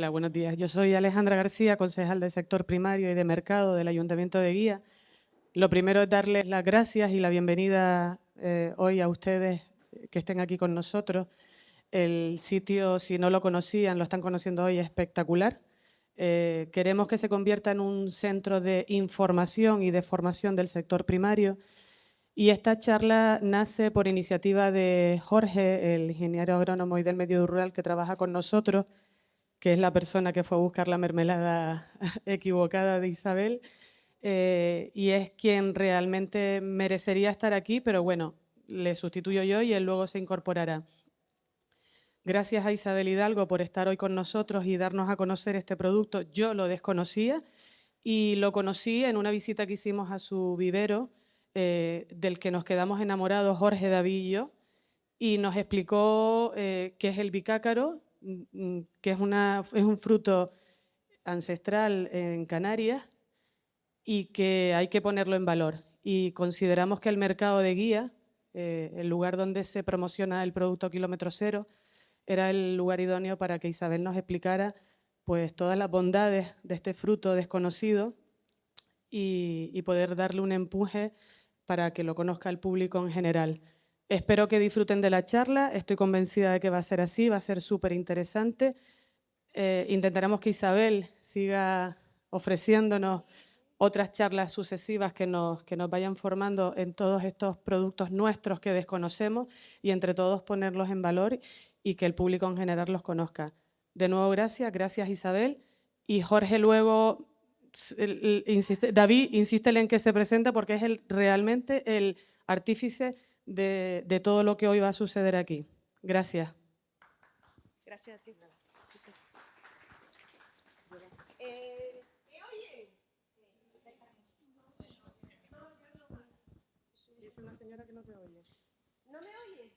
Hola, buenos días. Yo soy Alejandra García, concejal del sector primario y de mercado del Ayuntamiento de Guía. Lo primero es darles las gracias y la bienvenida hoy a ustedes que estén aquí con nosotros. El sitio, si no lo conocían, lo están conociendo hoy, es espectacular. Queremos que se convierta en un centro de información y de formación del sector primario. Y esta charla nace por iniciativa de Jorge, el ingeniero agrónomo y del medio rural que trabaja con nosotros, que es la persona que fue a buscar la mermelada equivocada de Isabel, y es quien realmente merecería estar aquí, pero bueno, le sustituyo yo y él luego se incorporará. Gracias a Isabel Hidalgo por estar hoy con nosotros y darnos a conocer este producto. Yo lo desconocía y lo conocí en una visita que hicimos a su vivero, del que nos quedamos enamorados Jorge Davillo, y nos explicó qué es el bicácaro, que es un fruto ancestral en Canarias y que hay que ponerlo en valor. Y consideramos que el mercado de Guía, el lugar donde se promociona el producto kilómetro cero, era el lugar idóneo para que Isabel nos explicara pues, todas las bondades de este fruto desconocido y poder darle un empuje para que lo conozca el público en general. Espero que disfruten de la charla, estoy convencida de que va a ser así, va a ser súper interesante. Intentaremos que Isabel siga ofreciéndonos otras charlas sucesivas que nos vayan formando en todos estos productos nuestros que desconocemos y entre todos ponerlos en valor y que el público en general los conozca. De nuevo, gracias Isabel. Y Jorge luego, David, insístele en que se presente porque es realmente el artífice de todo lo que hoy va a suceder aquí. Gracias. Gracias a ti. Dice una señora que no te oye. ¿No me oye?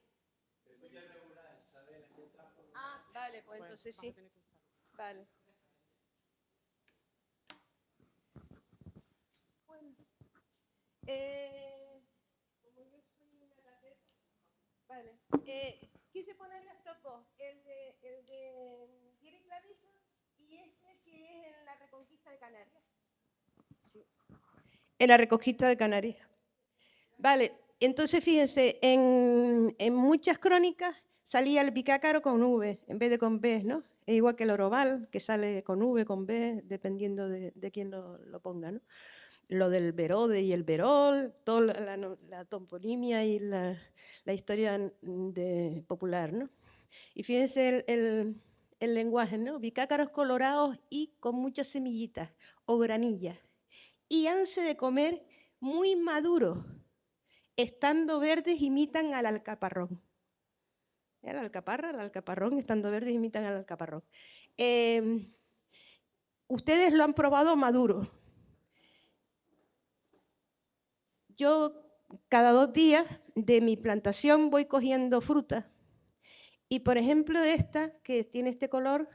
Ah, vale, pues entonces sí. Vale. Bueno. Como yo soy una gateta. Vale. Quise ponerle estos dos, el de Guía y Clavijo y este que es en la Reconquista de Canarias. Sí. En la Reconquista de Canarias. Vale, entonces fíjense, en muchas crónicas salía el bicácaro con V en vez de con B, ¿no? Es igual que el oroval, que sale con V, con B, dependiendo de quién lo ponga, ¿no? Lo del verode y el verol, toda la toponimia y la historia popular, ¿no? Y fíjense el lenguaje, ¿no? Bicácaros colorados y con muchas semillitas o granillas. Y hanse de comer muy maduros, estando verdes imitan al alcaparrón. El alcaparrón, estando verdes imitan al alcaparrón. Ustedes lo han probado maduro. Yo cada 2 días de mi plantación voy cogiendo fruta. Y por ejemplo esta, que tiene este color,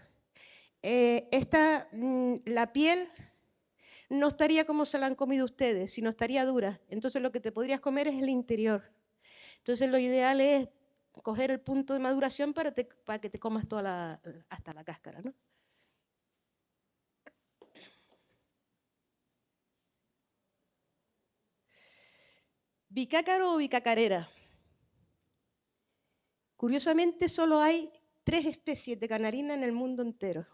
la piel no estaría como se la han comido ustedes, sino estaría dura. Entonces lo que te podrías comer es el interior. Entonces lo ideal es coger el punto de maduración para que te comas hasta la cáscara, ¿no? Bicácaro o bicacarera. Curiosamente solo hay 3 especies de canarina en el mundo entero.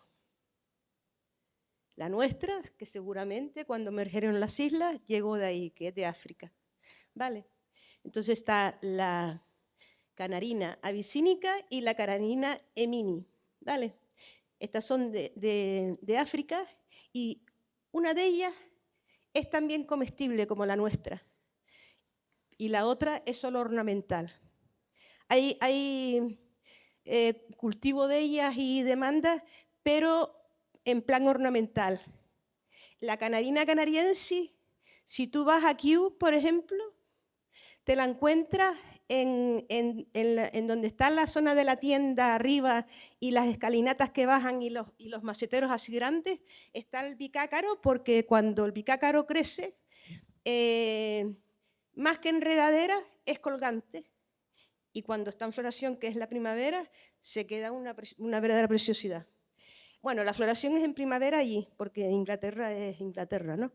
La nuestra, que seguramente cuando emergieron las islas llegó de ahí, que es de África. ¿Vale? Entonces está la canarina abisínica y la canarina emini. ¿Vale? Estas son de África y una de ellas es también comestible como la nuestra y la otra es solo ornamental. Hay cultivo de ellas y demanda, pero en plan ornamental. La canarina canariensis, si tú vas a Kew, por ejemplo, te la encuentras en donde está la zona de la tienda arriba y las escalinatas que bajan y los maceteros así grandes, está el bicácaro, porque cuando el bicácaro crece, más que enredadera, es colgante. Y cuando está en floración, que es la primavera, se queda una verdadera preciosidad. Bueno, la floración es en primavera allí, porque Inglaterra es Inglaterra, ¿no?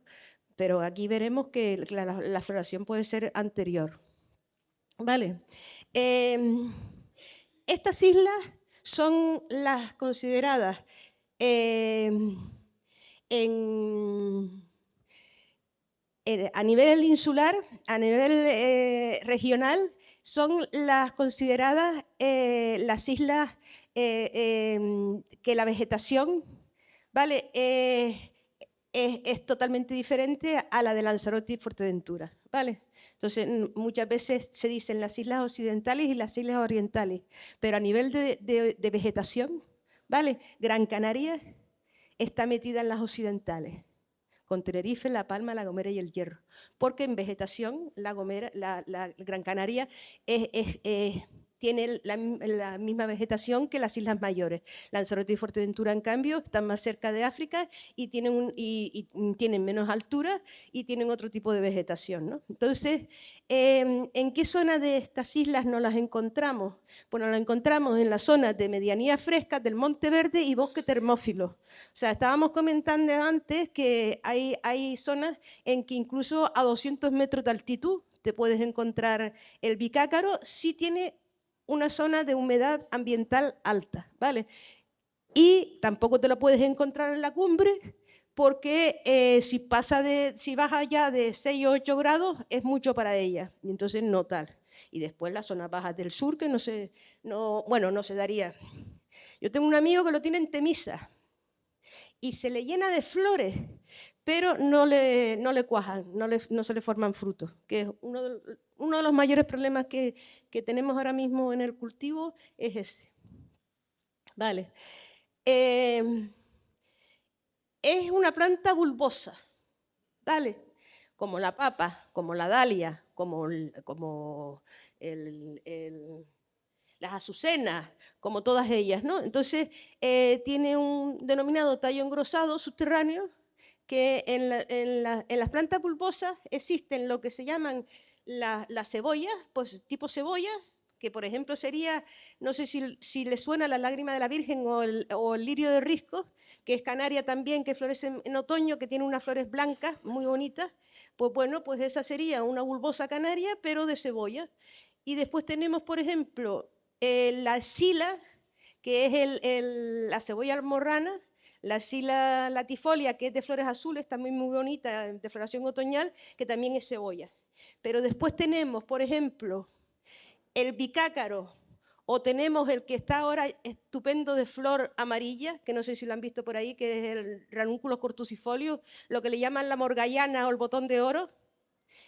Pero aquí veremos que la floración puede ser anterior. Vale. Estas islas son las consideradas a nivel insular, a nivel regional, son las consideradas las islas que la vegetación, ¿vale? Es totalmente diferente a la de Lanzarote y Fuerteventura, ¿vale? Entonces, muchas veces se dicen las islas occidentales y las islas orientales, pero a nivel de vegetación, ¿vale? Gran Canaria está metida en las occidentales, con Tenerife, La Palma, La Gomera y El Hierro, porque en vegetación la Gran Canaria tiene la misma vegetación que las islas mayores. Lanzarote y Fuerteventura, en cambio, están más cerca de África y tienen menos altura y tienen otro tipo de vegetación, ¿no? Entonces, ¿en qué zona de estas islas nos las encontramos? Bueno, las encontramos en la zona de medianías frescas del Monte Verde y bosque termófilo. O sea, estábamos comentando antes que hay zonas en que incluso a 200 metros de altitud te puedes encontrar el bicácaro si tiene una zona de humedad ambiental alta, ¿vale? Y tampoco te lo puedes encontrar en la cumbre porque si baja ya de 6 o 8 grados es mucho para ella, y entonces no tal. Y después las zonas bajas del sur que no se daría. Yo tengo un amigo que lo tiene en Temisa y se le llena de flores, pero no le cuajan, no se le forman frutos, que es uno de los mayores problemas que tenemos ahora mismo en el cultivo es ese. Vale. Es una planta bulbosa, ¿vale? Como la papa, como la dalia, como las azucenas, como todas ellas, ¿no? Entonces, tiene un denominado tallo engrosado subterráneo, que en las plantas bulbosas existen lo que se llaman las cebollas, pues tipo cebolla, que por ejemplo sería, no sé si le suena la lágrima de la Virgen o el lirio de risco, que es canaria también, que florece en otoño, que tiene unas flores blancas muy bonitas. Pues bueno, pues esa sería una bulbosa canaria, pero de cebolla. Y después tenemos, por ejemplo, la sila, que es la cebolla almorrana, la sila latifolia, que es de flores azules, también muy bonita, de floración otoñal, que también es cebolla. Pero después tenemos, por ejemplo, el bicácaro, o tenemos el que está ahora estupendo de flor amarilla, que no sé si lo han visto por ahí, que es el ranúnculo cortucifolio, lo que le llaman la morgallana o el botón de oro.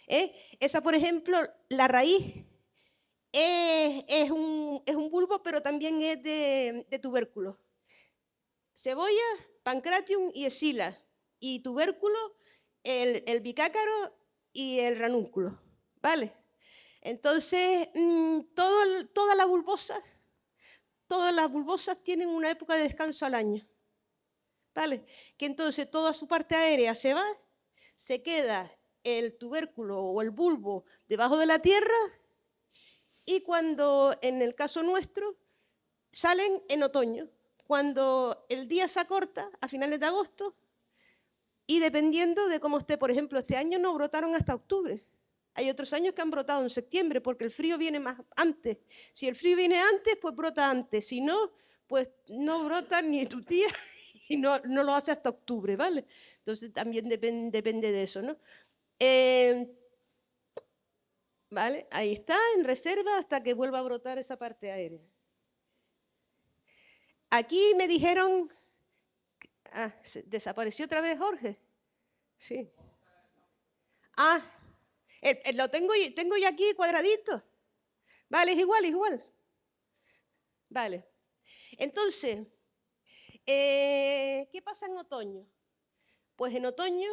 Esa, por ejemplo, la raíz es un bulbo, pero también es de tubérculo. Cebolla, pancratium y escila. Y tubérculo, el bicácaro y el ranúnculo. ¿Vale? Entonces, todas las bulbosas tienen una época de descanso al año. ¿Vale? Que entonces toda su parte aérea se va, se queda el tubérculo o el bulbo debajo de la tierra, y cuando, en el caso nuestro, salen en otoño, cuando el día se acorta a finales de agosto, y dependiendo de cómo esté, por ejemplo, este año no brotaron hasta octubre. Hay otros años que han brotado en septiembre porque el frío viene más antes. Si el frío viene antes, pues brota antes. Si no, pues no brota ni tu tía y no lo hace hasta octubre, ¿vale? Entonces también depende de eso, ¿no? ¿Vale? Ahí está, en reserva hasta que vuelva a brotar esa parte aérea. Aquí me dijeron... ¿desapareció otra vez Jorge? Sí. Lo tengo ya aquí cuadradito. Vale, es igual. Vale. Entonces, ¿qué pasa en otoño? Pues en otoño,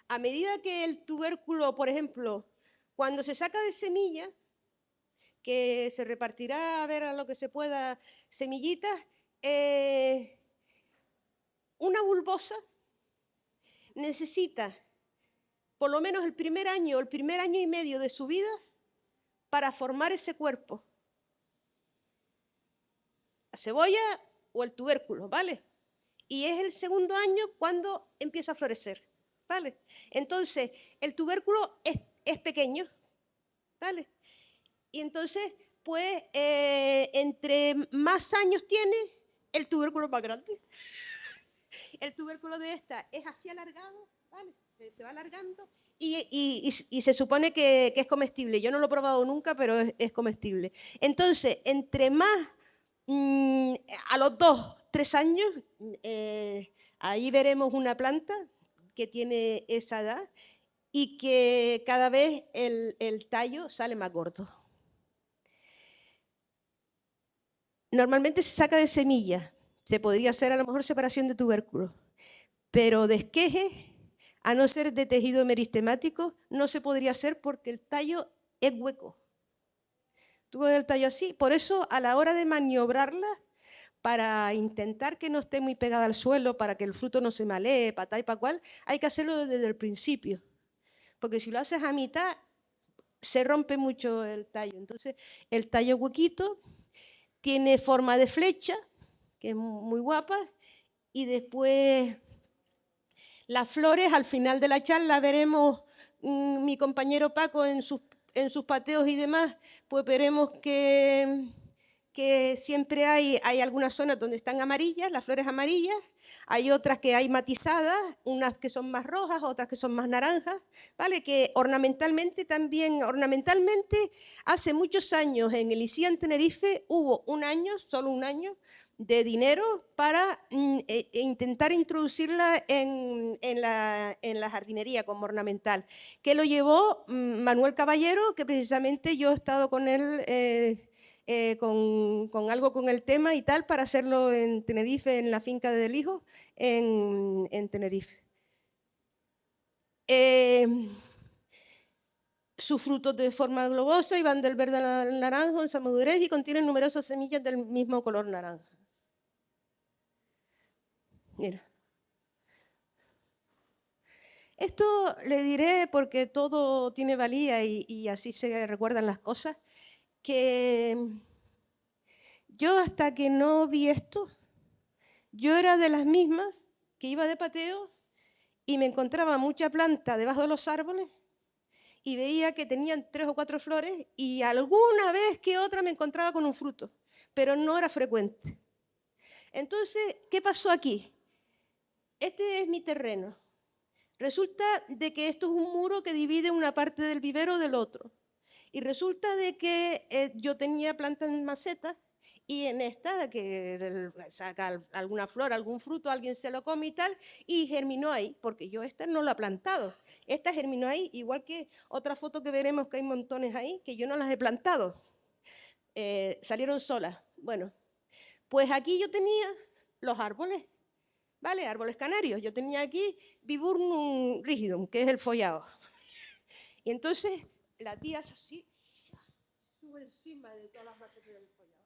a medida que el tubérculo, por ejemplo, cuando se saca de semilla, que se repartirá a ver a lo que se pueda semillitas, una bulbosa necesita por lo menos el primer año y medio de su vida para formar ese cuerpo. La cebolla, o el tubérculo, ¿vale? Y es el segundo año cuando empieza a florecer, ¿vale? Entonces, el tubérculo es pequeño, ¿vale? Y entonces, pues, entre más años tiene, el tubérculo más grande. El tubérculo de esta es así alargado, ¿vale? Se va alargando y se supone que es comestible. Yo no lo he probado nunca, pero es comestible. Entonces, entre más, a los 2, 3 años, ahí veremos una planta que tiene esa edad y que cada vez el tallo sale más gordo. Normalmente se saca de semilla. Se podría hacer a lo mejor separación de tubérculos, pero de esqueje, a no ser de tejido meristemático, no se podría hacer porque el tallo es hueco. Tú ves el tallo así, por eso a la hora de maniobrarla, para intentar que no esté muy pegada al suelo, para que el fruto no se malee, para tal y para cual, hay que hacerlo desde el principio, porque si lo haces a mitad, se rompe mucho el tallo. Entonces, el tallo huequito tiene forma de flecha, que es muy guapa, y después las flores, al final de la charla veremos, mi compañero Paco en sus pateos y demás, pues veremos que siempre hay algunas zonas donde están amarillas, las flores amarillas, hay otras que hay matizadas, unas que son más rojas, otras que son más naranjas, ¿vale? Que ornamentalmente también, hace muchos años en el ICIA en Tenerife hubo un año, solo un año, de dinero para intentar introducirla en la jardinería como ornamental, que lo llevó Manuel Caballero, que precisamente yo he estado con él con algo con el tema y tal, para hacerlo en Tenerife, en la finca del hijo, en Tenerife. Sus frutos de forma globosa y van del verde al naranjo en su madurez y contienen numerosas semillas del mismo color naranja. Mira. Esto le diré porque todo tiene valía y así se recuerdan las cosas, que yo hasta que no vi esto, yo era de las mismas que iba de pateo y me encontraba mucha planta debajo de los árboles y veía que tenían 3 o 4 flores y alguna vez que otra me encontraba con un fruto, pero no era frecuente. Entonces, ¿qué pasó aquí? Este es mi terreno. Resulta de que esto es un muro que divide una parte del vivero del otro. Y resulta de que yo tenía plantas en macetas y en esta, que saca alguna flor, algún fruto, alguien se lo come y tal, y germinó ahí, porque yo esta no la he plantado. Esta germinó ahí, igual que otra foto que veremos que hay montones ahí, que yo no las he plantado. Salieron solas. Bueno, pues aquí yo tenía los árboles, ¿vale? Árboles canarios. Yo tenía aquí Viburnum rigidum, que es el follado. Y entonces la tía es así, sube encima de todas las macetas del follado.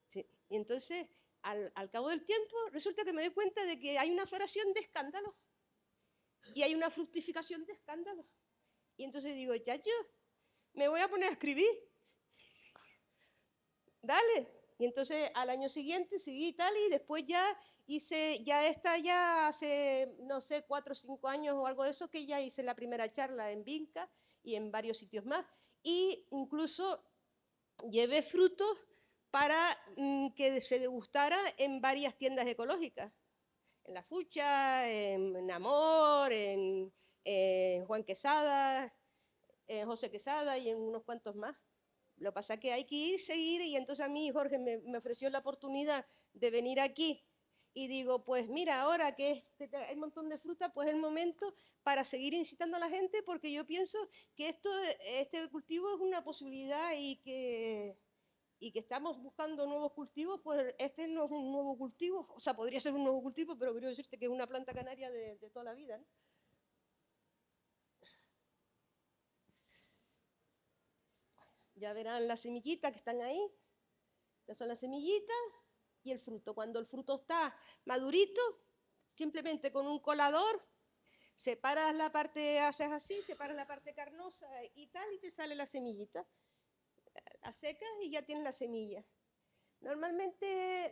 Sí. Y entonces, al cabo del tiempo, resulta que me doy cuenta de que hay una floración de escándalo y hay una fructificación de escándalo. Y entonces digo, chacho, me voy a poner a escribir. Dale. Y entonces al año siguiente seguí y tal, y después ya hice, ya hace, no sé, 4 o 5 años o algo de eso, que ya hice la primera charla en Vinca y en varios sitios más. Y incluso llevé frutos para que se degustara en varias tiendas ecológicas. En La Fucha, en Amor, en Juan Quesada, en José Quesada y en unos cuantos más. Lo que pasa es que hay que ir, seguir, y entonces a mí Jorge me ofreció la oportunidad de venir aquí y digo, pues mira, ahora que hay un montón de fruta, pues es el momento para seguir incitando a la gente, porque yo pienso que este cultivo es una posibilidad y que estamos buscando nuevos cultivos, pues este no es un nuevo cultivo, o sea, podría ser un nuevo cultivo, pero quiero decirte que es una planta canaria de toda la vida, ¿no? Ya verán las semillitas que están ahí. Estas son las semillitas y el fruto. Cuando el fruto está madurito, simplemente con un colador, separas la parte, haces así, separas la parte carnosa y tal, y te sale la semillita. La secas y ya tienes la semilla. Normalmente,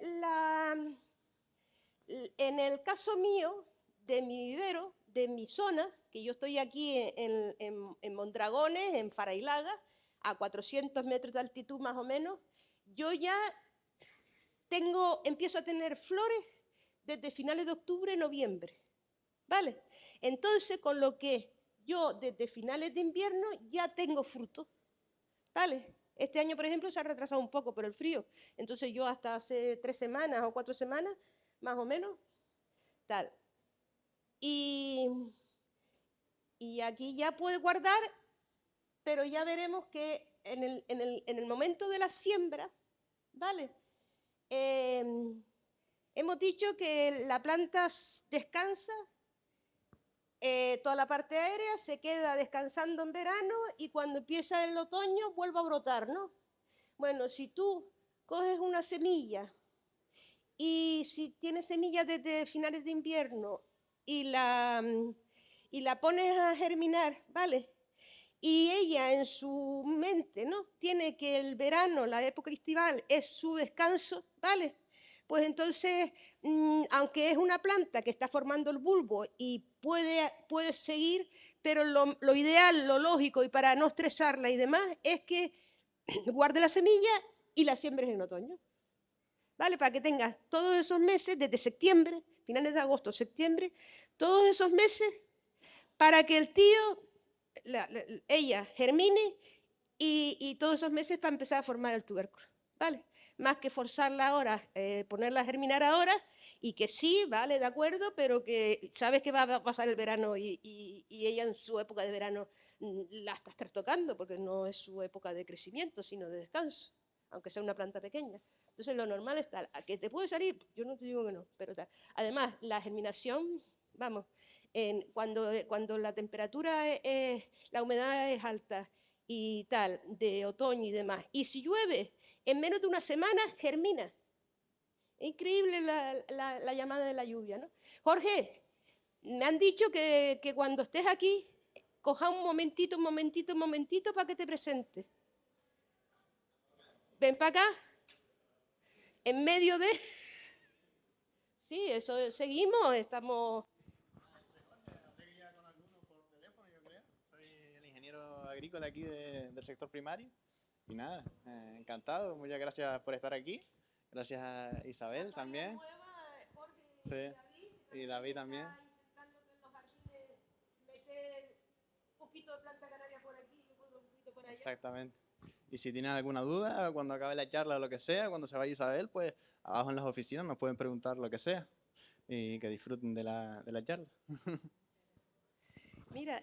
en el caso mío, de mi vivero, de mi zona, que yo estoy aquí en Mondragones, en Farailaga, a 400 metros de altitud más o menos, yo ya empiezo a tener flores desde finales de octubre, noviembre, ¿vale? Entonces, con lo que yo desde finales de invierno ya tengo fruto, ¿vale? Este año, por ejemplo, se ha retrasado un poco por el frío, entonces yo hasta hace 3 semanas o 4 semanas, más o menos, tal. Y aquí ya puede guardar, pero ya veremos que en el momento de la siembra, ¿vale? Hemos dicho que la planta descansa, toda la parte aérea se queda descansando en verano y cuando empieza el otoño vuelve a brotar, ¿no? Bueno, si tú coges una semilla y si tienes semillas desde finales de invierno y la pones a germinar, ¿vale? Y ella en su mente, ¿no? Tiene que el verano, la época estival, es su descanso, ¿vale? Pues entonces, aunque es una planta que está formando el bulbo y puede seguir, pero lo ideal, lo lógico y para no estresarla y demás, es que guarde la semilla y la siembres en otoño, ¿vale? Para que tengas todos esos meses, desde septiembre, finales de agosto, septiembre, todos esos meses para que el tío ella germine y todos esos meses para empezar a formar el tubérculo, ¿vale? Más que forzarla ahora, ponerla a germinar ahora y que sí, vale, de acuerdo, pero que sabes que va a pasar el verano y ella en su época de verano la estás trastocando porque no es su época de crecimiento, sino de descanso, aunque sea una planta pequeña. Entonces lo normal es tal, ¿a que te puede salir? Yo no te digo que no, pero tal. Además, la germinación, vamos, cuando la temperatura, la humedad es alta y tal, de otoño y demás, y si llueve, en menos de una semana germina. Es increíble la llamada de la lluvia, ¿no? Jorge, me han dicho que cuando estés aquí, coja un momentito para que te presente. Ven para acá, en medio de... Sí, eso seguimos, estamos... Soy el ingeniero agrícola aquí del sector primario. Y nada, encantado, muchas gracias por estar aquí. Gracias a Isabel también. Nueva, Jorge Sí, y y David también. está intentando que en los jardines meter un poquito de planta canaria por aquí y un poquito por allá. Exactamente. Y si tienen alguna duda, cuando acabe la charla o lo que sea, cuando se vaya Isabel, pues abajo en las oficinas nos pueden preguntar lo que sea. Y que disfruten de la charla. Mira,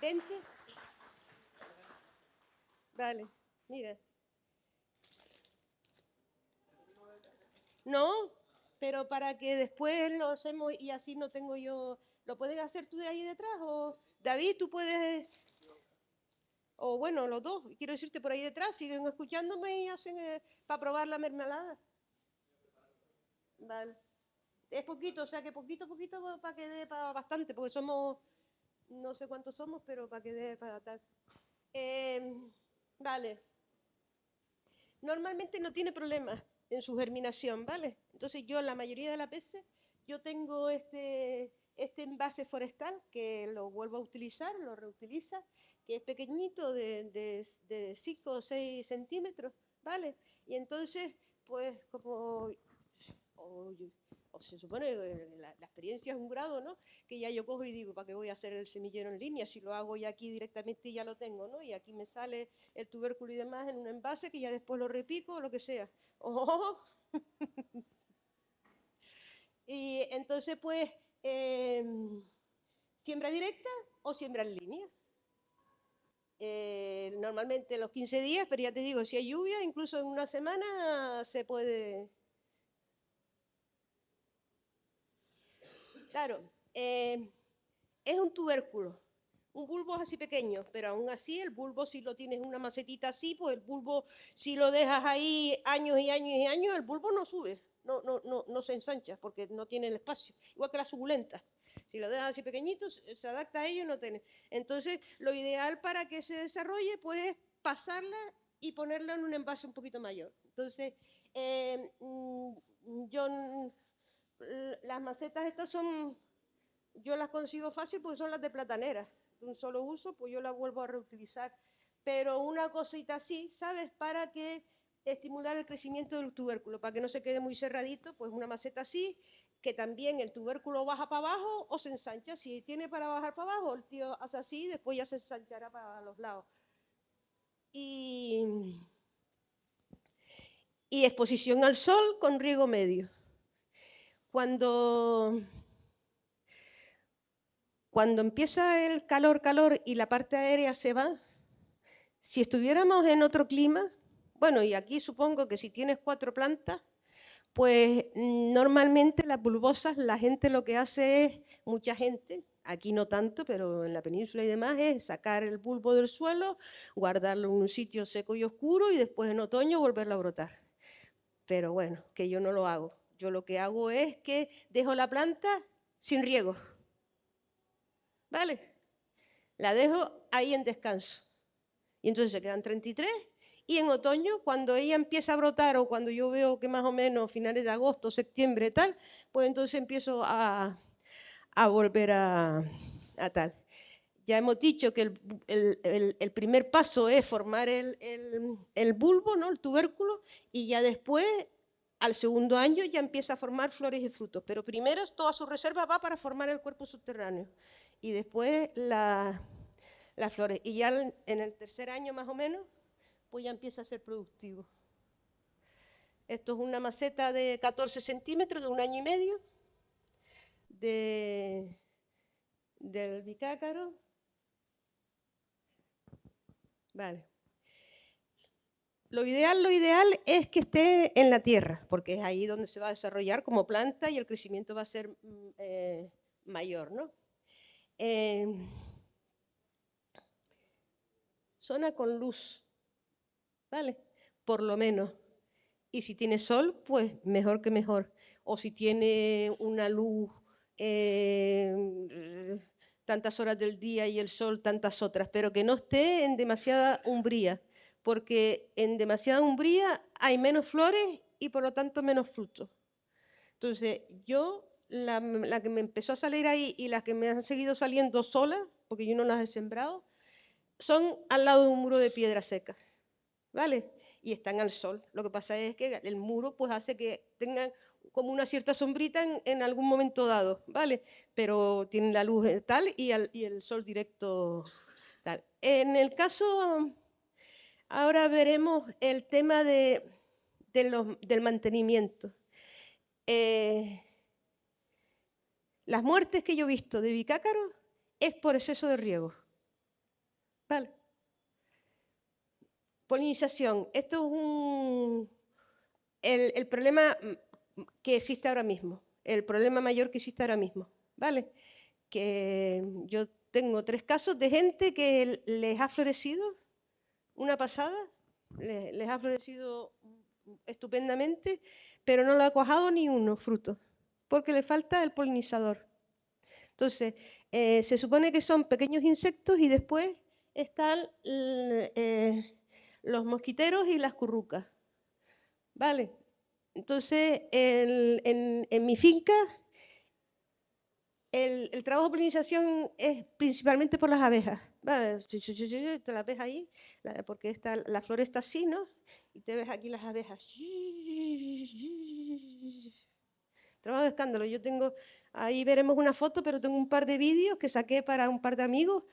vente. Vale, mira. No, pero para que después lo hacemos y así no tengo yo... ¿Lo puedes hacer tú de ahí detrás? O David, tú puedes... O bueno, los dos, quiero decirte por ahí detrás, siguen escuchándome y hacen para probar la mermelada. Vale. Es poquito, o sea que poquito para que dé para bastante, porque somos, no sé cuántos somos, pero para que dé para tal. Vale. Normalmente no tiene problemas en su germinación, ¿vale? Entonces yo la mayoría de las veces, yo tengo este envase forestal que lo vuelvo a utilizar, lo reutiliza, que es pequeñito de 5 o 6 centímetros, ¿vale? Y entonces, pues como o se supone que la experiencia es un grado, ¿no? Que ya yo cojo y digo, ¿para qué voy a hacer el semillero en línea? Si lo hago ya aquí directamente y ya lo tengo, ¿no? Y aquí me sale el tubérculo y demás en un envase que ya después lo repico o lo que sea. ¡Oh! Y entonces, pues, siembra directa o siembra en línea. Normalmente los 15 días, pero ya te digo, si hay lluvia, incluso en una semana se puede... Claro, es un tubérculo. Un bulbo es así pequeño, pero aún así el bulbo si lo tienes en una macetita así, pues el bulbo si lo dejas ahí años y años y años, el bulbo no sube, no se ensancha porque no tiene el espacio. Igual que la suculenta. Si lo dejas así pequeñito, se adapta a ello y no tiene. Entonces, lo ideal para que se desarrolle, pues es pasarla y ponerla en un envase un poquito mayor. Entonces, las macetas estas yo las consigo fácil porque son las de platanera, de un solo uso, pues yo las vuelvo a reutilizar. Pero una cosita así, ¿sabes? Para que estimular el crecimiento del tubérculo, para que no se quede muy cerradito, pues una maceta así, que también el tubérculo baja para abajo o se ensancha. Si tiene para bajar para abajo, el tío hace así y después ya se ensanchará para los lados. Y exposición al sol con riego medio. Cuando empieza el calor y la parte aérea se va, si estuviéramos en otro clima, bueno, y aquí supongo que si tienes 4 plantas, pues normalmente las bulbosas, la gente lo que hace es, mucha gente, aquí no tanto, pero en la península y demás, es sacar el bulbo del suelo, guardarlo en un sitio seco y oscuro y después en otoño volverlo a brotar. Pero bueno, que yo no lo hago. Yo lo que hago es que dejo la planta sin riego. ¿Vale? La dejo ahí en descanso. Y entonces se quedan 33. Y en otoño, cuando ella empieza a brotar o cuando yo veo que más o menos finales de agosto, septiembre, tal, pues entonces empiezo a volver a tal. Ya hemos dicho que el primer paso es formar el bulbo, ¿no? El tubérculo, y ya después, al segundo año, ya empieza a formar flores y frutos. Pero primero toda su reserva va para formar el cuerpo subterráneo. Y después las flores. Y ya en el tercer año más o menos, pues ya empieza a ser productivo. Esto es una maceta de 14 centímetros, de 1 año y medio, del bicácaro. Vale. Lo ideal es que esté en la tierra, porque es ahí donde se va a desarrollar como planta y el crecimiento va a ser mayor, ¿no? Zona con luz, ¿vale? Por lo menos. Y si tiene sol, pues mejor que mejor. O si tiene una luz tantas horas del día y el sol tantas otras, pero que no esté en demasiada umbría, porque en demasiada umbría hay menos flores y por lo tanto menos frutos. Entonces, yo, la que me empezó a salir ahí y las que me han seguido saliendo solas, porque yo no las he sembrado, son al lado de un muro de piedra seca, ¿vale? Y están al sol. Lo que pasa es que el muro pues hace que tengan como una cierta sombrita en algún momento dado, ¿vale? Pero tienen la luz tal y el sol directo tal. En el caso, ahora veremos el tema del mantenimiento. Las muertes que yo he visto de bicácaros es por exceso de riego, ¿vale? Polinización. Esto es el problema que existe ahora mismo, el problema mayor que existe ahora mismo, ¿vale? Que yo tengo 3 casos de gente que les ha florecido una pasada, les ha florecido estupendamente, pero no le ha cuajado ni uno fruto, porque le falta el polinizador. Entonces, se supone que son pequeños insectos y después están los mosquiteros y las currucas, ¿vale? Entonces, en mi finca, el trabajo de polinización es principalmente por las abejas, ¿vale? Te las ves ahí, porque la flor está así, ¿no? Y te ves aquí las abejas. Trabajo de escándalo. Yo tengo, ahí veremos una foto, pero tengo un par de vídeos que saqué para un par de amigos,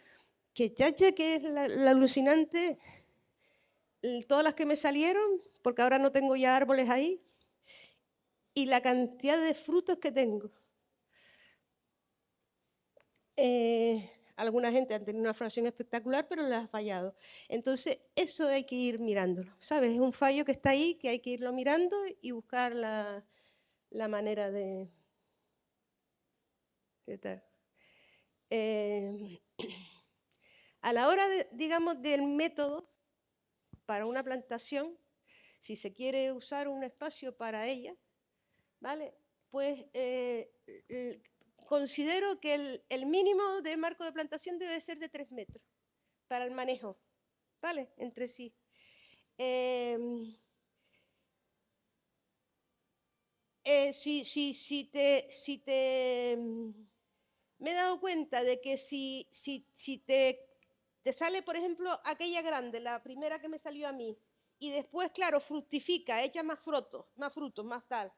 que chacha, que es la alucinante, todas las que me salieron, porque ahora no tengo ya árboles ahí, y la cantidad de frutos que tengo. Alguna gente ha tenido una floración espectacular, pero les ha fallado. Entonces, eso hay que ir mirándolo, ¿sabes? Es un fallo que está ahí, que hay que irlo mirando y buscar la manera de... ¿Qué tal? A la hora, digamos, del método para una plantación, si se quiere usar un espacio para ella, ¿vale? Pues considero que el mínimo de marco de plantación debe ser de 3 metros para el manejo, ¿vale? Entre sí. Me he dado cuenta de que si te sale, por ejemplo, aquella grande, la primera que me salió a mí, y después, claro, fructifica, echa más frutos, más tal.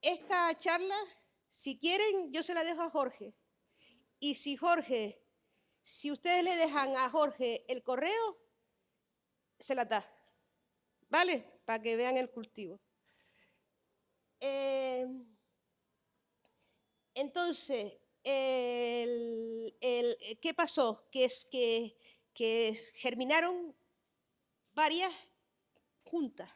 Esta charla, si quieren, yo se la dejo a Jorge. Y si ustedes le dejan a Jorge el correo, se la da, ¿vale? Para que vean el cultivo. Entonces, ¿qué pasó? Que germinaron varias juntas.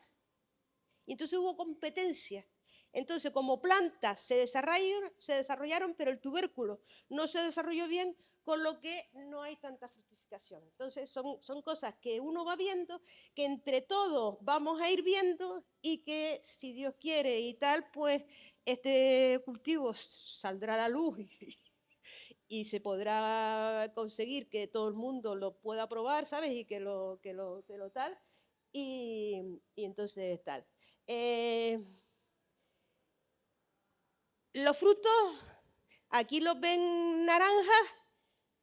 Y entonces hubo competencia. Entonces, como plantas se desarrollaron, pero el tubérculo no se desarrolló bien, con lo que no hay tanta fructificación. Entonces, son cosas que uno va viendo, que entre todos vamos a ir viendo y que, si Dios quiere y tal, pues este cultivo saldrá a la luz y se podrá conseguir que todo el mundo lo pueda probar, ¿sabes? Y que lo tal. Y entonces tal. Los frutos, aquí los ven naranjas,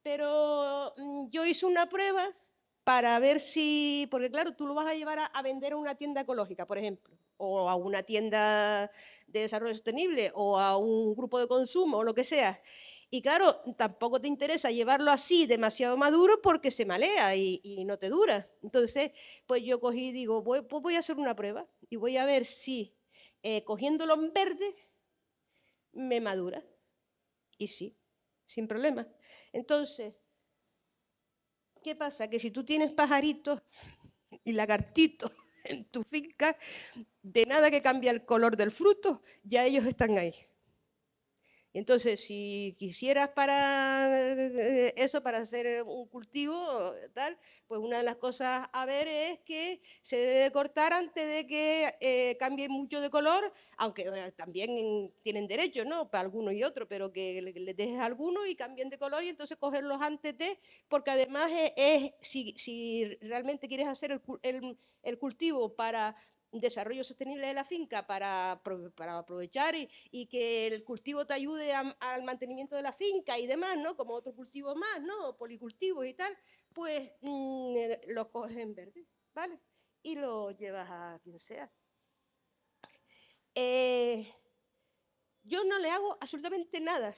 pero yo hice una prueba para ver si, porque claro, tú lo vas a llevar a vender a una tienda ecológica, por ejemplo, o a una tienda de desarrollo sostenible, o a un grupo de consumo, o lo que sea. Y claro, tampoco te interesa llevarlo así demasiado maduro porque se malea y no te dura. Entonces, pues yo cogí y digo, voy a hacer una prueba y voy a ver si cogiéndolo en verde me madura. Y sí, sin problema. Entonces, ¿qué pasa? Que si tú tienes pajaritos y lagartitos en tu finca, de nada que cambia el color del fruto, ya ellos están ahí. Entonces, si quisieras para eso, para hacer un cultivo, tal, pues una de las cosas a ver es que se debe cortar antes de que cambie mucho de color, aunque también tienen derecho, ¿no? Para algunos y otros, pero que les dejes algunos y cambien de color y entonces cogerlos antes de, porque además si realmente quieres hacer el cultivo para desarrollo sostenible de la finca, para aprovechar y que el cultivo te ayude al mantenimiento de la finca y demás, ¿no? Como otros cultivos más, ¿no? Policultivos y tal, pues los coges en verde, ¿vale? Y lo llevas a quien sea. Yo no le hago absolutamente nada.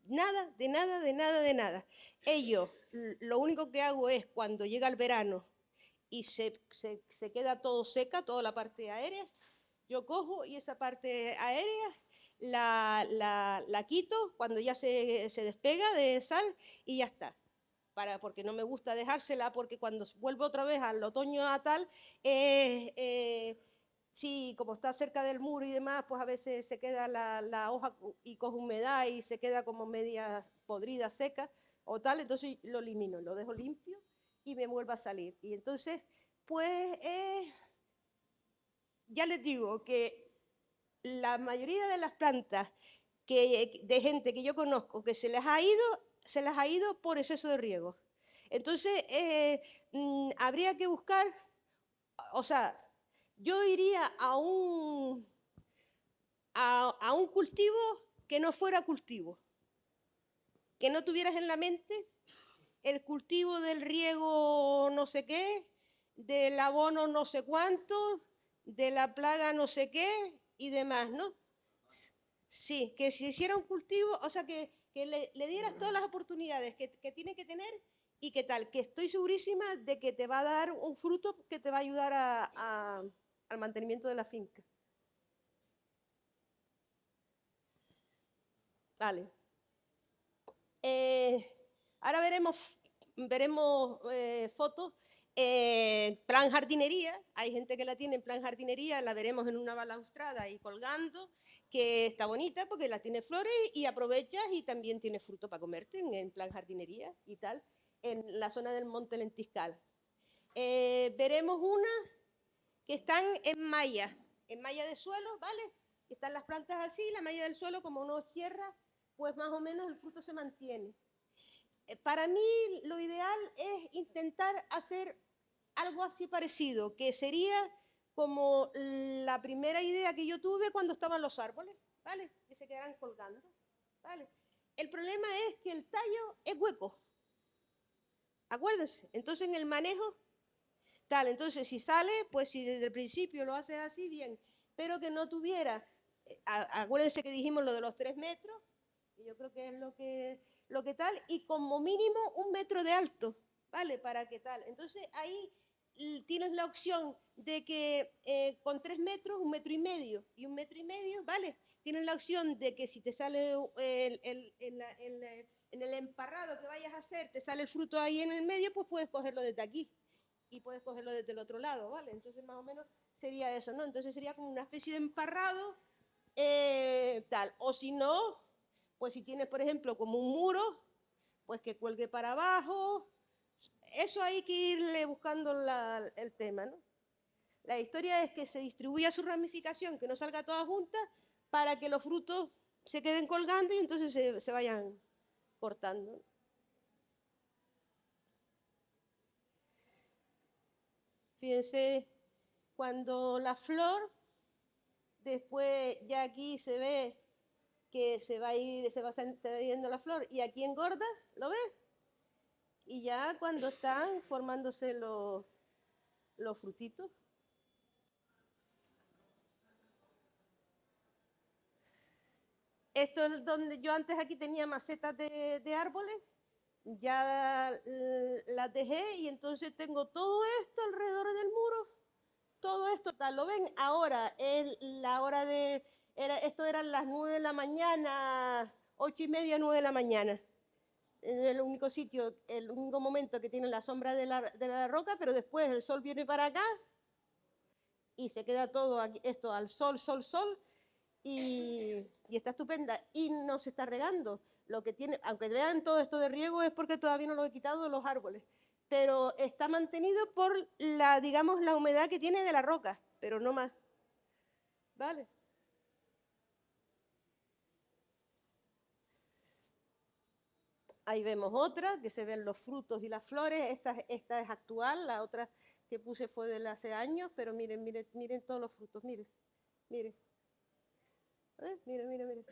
Nada, de nada, de nada, de nada. Ellos, lo único que hago es cuando llega el verano y se queda todo seca, toda la parte aérea, yo cojo y esa parte aérea la quito cuando ya se despega de sal y ya está. Porque no me gusta dejársela, porque cuando vuelvo otra vez al otoño a tal, sí, como está cerca del muro y demás, pues a veces se queda la hoja y coge humedad y se queda como media podrida, seca o tal, entonces lo elimino, lo dejo limpio y me vuelve a salir. Y entonces, pues ya les digo que la mayoría de las plantas de gente que yo conozco que se las ha ido por exceso de riego. Entonces, habría que buscar, o sea, yo iría a un cultivo que no fuera cultivo, que no tuvieras en la mente el cultivo del riego no sé qué, del abono no sé cuánto, de la plaga no sé qué y demás, ¿no? Sí, que se hiciera un cultivo, o sea, que le dieras todas las oportunidades que tiene que tener y qué tal, que estoy segurísima de que te va a dar un fruto que te va a ayudar al mantenimiento de la finca. Vale. Ahora veremos fotos. Plan jardinería, hay gente que la tiene en plan jardinería, la veremos en una balaustrada y colgando, que está bonita porque la tiene flores y aprovechas y también tiene fruto para comerte en plan jardinería y tal, en la zona del Monte Lentiscal. Veremos una que están en malla de suelo, ¿vale? Están las plantas así, la malla del suelo como no es tierra, pues más o menos el fruto se mantiene. Para mí lo ideal es intentar hacer algo así parecido, que sería como la primera idea que yo tuve cuando estaban los árboles, ¿vale? Que se quedaran colgando, ¿vale? El problema es que el tallo es hueco, acuérdense. Entonces en el manejo, tal, entonces si sale, pues si desde el principio lo haces así, bien, pero que no tuviera, acuérdense que dijimos lo de los 3 metros, y yo creo que es lo que tal, y como mínimo 1 metro de alto, ¿vale? Para que tal. Entonces ahí tienes la opción de que con 3 metros, 1 metro y medio y 1 metro y medio, ¿vale? Tienes la opción de que si te sale en el emparrado que vayas a hacer, te sale el fruto ahí en el medio, pues puedes cogerlo desde aquí y puedes cogerlo desde el otro lado, ¿vale? Entonces más o menos sería eso, ¿no? Entonces sería como una especie de emparrado, tal. O si no, pues si tienes, por ejemplo, como un muro, pues que cuelgue para abajo. Eso hay que irle buscando el tema, ¿no? La historia es que se distribuya su ramificación, que no salga toda junta, para que los frutos se queden colgando y entonces se vayan cortando. Fíjense, cuando la flor, después ya aquí se ve que se va yendo la flor y aquí engorda, ¿lo ves? Y ya cuando están formándose los frutitos. Esto es donde yo antes aquí tenía macetas de árboles, ya las dejé y entonces tengo todo esto alrededor del muro, todo esto tal, ¿lo ven? Ahora es la hora esto eran las 9 de la mañana, 8:30, 9 de la mañana. Es el único sitio, el único momento que tiene la sombra de la roca, pero después el sol viene para acá y se queda todo aquí, esto al sol, sol, sol, y está estupenda y no se está regando. Lo que tiene, aunque vean todo esto de riego es porque todavía no lo he quitado de los árboles, pero está mantenido por digamos, la humedad que tiene de la roca, pero no más. ¿Vale? Ahí vemos otra, que se ven los frutos y las flores. Esta es actual, la otra que puse fue de hace años, pero miren, miren, miren todos los frutos, miren, miren. Miren, miren, miren.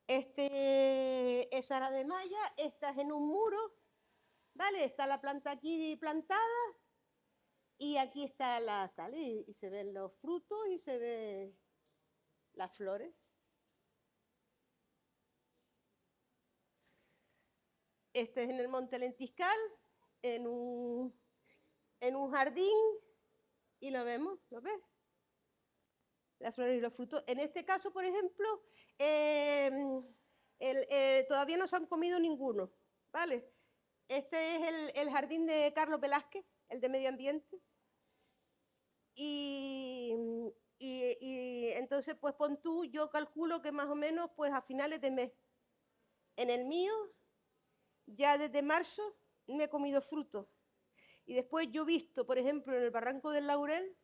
Este es ara de malla, esta es en un muro, ¿vale? Está la planta aquí plantada y aquí está la tal, y se ven los frutos y se ven las flores. Este es en el Monte Lentiscal, en un jardín, y lo vemos, ¿lo ves? Las flores y los frutos. En este caso, por ejemplo, todavía no se han comido ninguno, ¿vale? Este es el jardín de Carlos Velázquez, el de medio ambiente. Y entonces, pues pon tú, yo calculo que más o menos pues a finales de mes. En el mío, ya desde marzo me he comido frutos. Y después yo he visto, por ejemplo, en el Barranco del Laurel,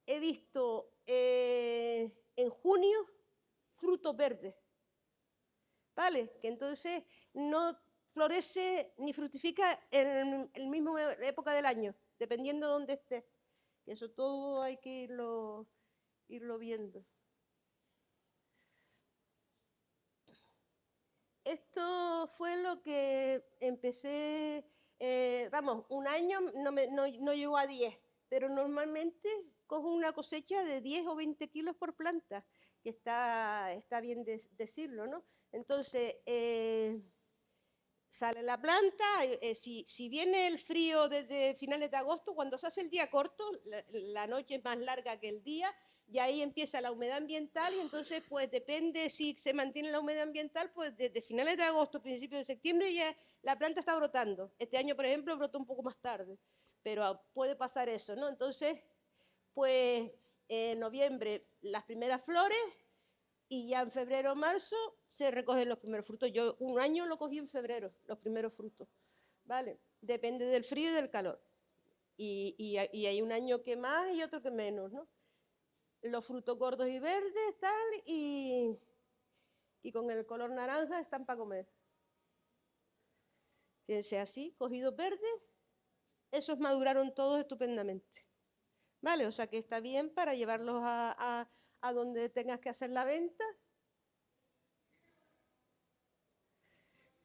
he visto en junio frutos verdes, ¿vale? Que entonces no florece ni fructifica en la misma época del año, dependiendo de dónde esté. Eso todo hay que irlo viendo. Esto fue lo que empecé, vamos, un año no llegó a 10, pero normalmente cojo una cosecha de 10 o 20 kilos por planta, que está bien decirlo, ¿no? Entonces, sale la planta, si viene el frío desde finales de agosto, cuando se hace el día corto, la noche es más larga que el día, y ahí empieza la humedad ambiental, y entonces pues depende si se mantiene la humedad ambiental, pues desde finales de agosto, principios de septiembre ya la planta está brotando. Este año, por ejemplo, brotó un poco más tarde, pero puede pasar eso, ¿no? Entonces, pues en noviembre las primeras flores, y ya en febrero o marzo se recogen los primeros frutos. Yo un año lo cogí en febrero, los primeros frutos, ¿vale? Depende del frío y del calor. Y hay un año que más y otro que menos, ¿no? Los frutos gordos y verdes, tal, y con el color naranja están para comer. Fíjense así, cogidos verdes, esos maduraron todos estupendamente. ¿Vale? O sea que está bien para llevarlos a donde tengas que hacer la venta.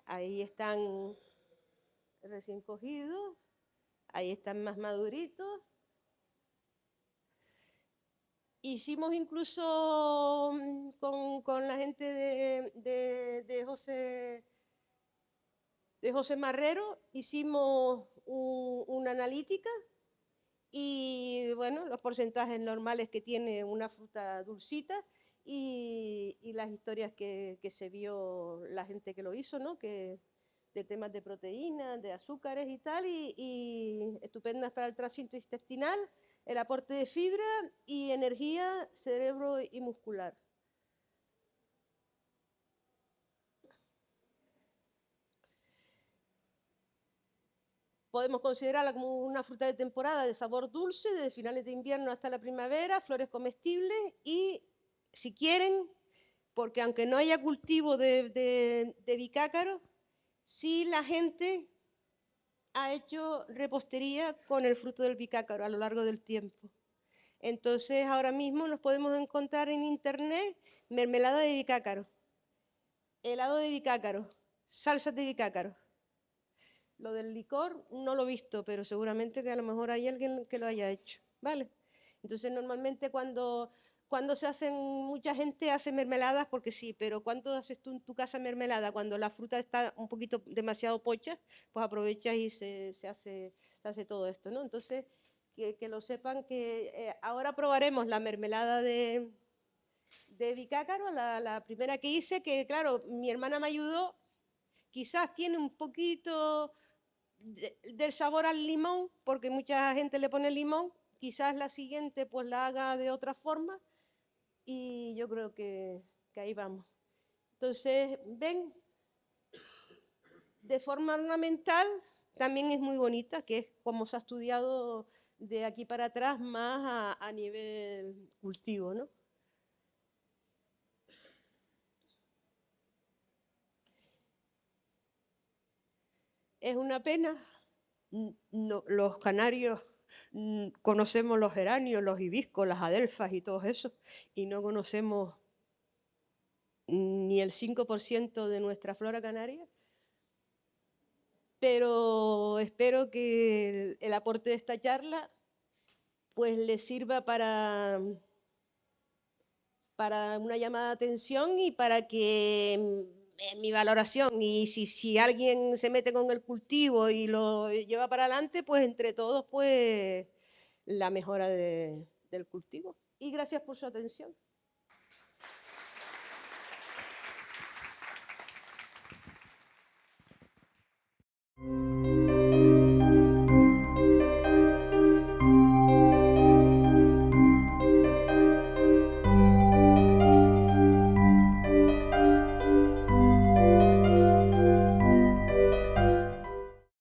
Ahí están recién cogidos, ahí están más maduritos. Hicimos incluso con la gente de José Marrero, hicimos una analítica y bueno, los porcentajes normales que tiene una fruta dulcita y las historias que se vio la gente que lo hizo, ¿no? Que, de temas de proteínas, de azúcares y tal, y estupendas para el tránsito intestinal, el aporte de fibra y energía, cerebro y muscular. Podemos considerarla como una fruta de temporada de sabor dulce, desde finales de invierno hasta la primavera, flores comestibles y, si quieren, porque aunque no haya cultivo de bicácaro, sí la gente ha hecho repostería con el fruto del bicácaro a lo largo del tiempo. Entonces, ahora mismo nos podemos encontrar en internet mermelada de bicácaro, helado de bicácaro, salsas de bicácaro. Lo del licor no lo he visto, pero seguramente que a lo mejor hay alguien que lo haya hecho, ¿vale? Entonces, normalmente cuando se hacen, mucha gente hace mermeladas porque sí, pero ¿cuánto haces tú en tu casa mermelada? Cuando la fruta está un poquito demasiado pocha, pues aprovechas y se hace todo esto, ¿no? Entonces, que lo sepan que ahora probaremos la mermelada de bicácaro, la primera que hice, que claro, mi hermana me ayudó, quizás tiene un poquito del sabor al limón, porque mucha gente le pone limón, quizás la siguiente pues la haga de otra forma y yo creo que ahí vamos. Entonces, ven, de forma ornamental también es muy bonita, que es como se ha estudiado de aquí para atrás más a nivel cultivo, ¿no? Es una pena. No, los canarios conocemos los geranios, los hibiscos, las adelfas y todo eso, y no conocemos ni el 5% de nuestra flora canaria, pero espero que el aporte de esta charla pues les sirva para una llamada de atención y para que mi valoración, y si alguien se mete con el cultivo y lo lleva para adelante, pues entre todos pues la mejora del cultivo. Y gracias por su atención.